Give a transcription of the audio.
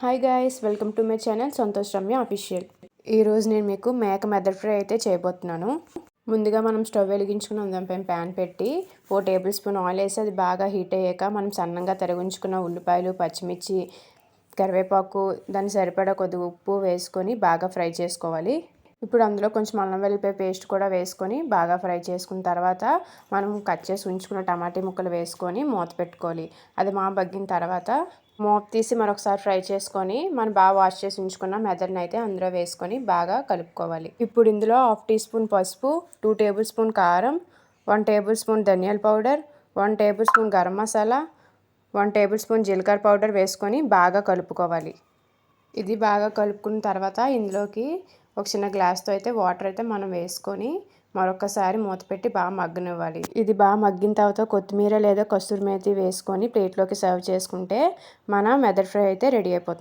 Hi guys, welcome to my channel Santosh Ramya official. ఈరోజు నేను మీకు మేక మెదడు ఫ్రై అయితే చేయబోతున్నాను. ముందుగా మనం స్టవ్ వెలిగించుకుని దానిపైన ప్యాన్ పెట్టి 4 టేబుల్ స్పూన్ ఆయిల్ వేసి అది బాగా హీట్ అయ్యాక మనం సన్నంగా తరిగించుకున్న ఉల్లిపాయలు, పచ్చిమిర్చి, కరివేపాకు, దానికి సరిపడా కొద్దిగా ఉప్పు వేసుకొని బాగా ఫ్రై చేసుకోవాలి. ఇప్పుడు అందులో కొంచెం అల్లం వెల్లిపాయ పేస్ట్ కూడా వేసుకొని బాగా ఫ్రై చేసుకున్న తర్వాత మనం కట్ చేసి ఉంచుకున్న టమాటా ముక్కలు వేసుకొని మూత పెట్టుకోవాలి. అది మగ్గిన తర్వాత మూత తీసి మరొకసారి ఫ్రై చేసుకొని మనం బాగా వాష్ చేసి ఉంచుకున్న మెదడుని అయితే అందులో వేసుకొని బాగా కలుపుకోవాలి. ఇప్పుడు ఇందులో 1/2 టీ స్పూన్ పసుపు, 2 టేబుల్ స్పూన్ కారం, 1 టేబుల్ స్పూన్ ధనియాల powder, 1 table spoon garam masala, 1 table spoon జీలకర్ర పౌడర్ వేసుకొని బాగా కలుపుకోవాలి. ఇది బాగా కలుపుకున్న తర్వాత ఇందులోకి ఒక చిన్న గ్లాస్తో అయితే వాటర్ అయితే మనం వేసుకొని మరొకసారి మూత పెట్టి బాగా మగ్గనివ్వాలి. ఇది బాగా మగ్గిన తర్వాత కొత్తిమీర లేదా కస్తూరి మేతి వేసుకొని ప్లేట్లోకి సర్వ్ చేసుకుంటే మన మెదడు ఫ్రై అయితే రెడీ అయిపోతుంది.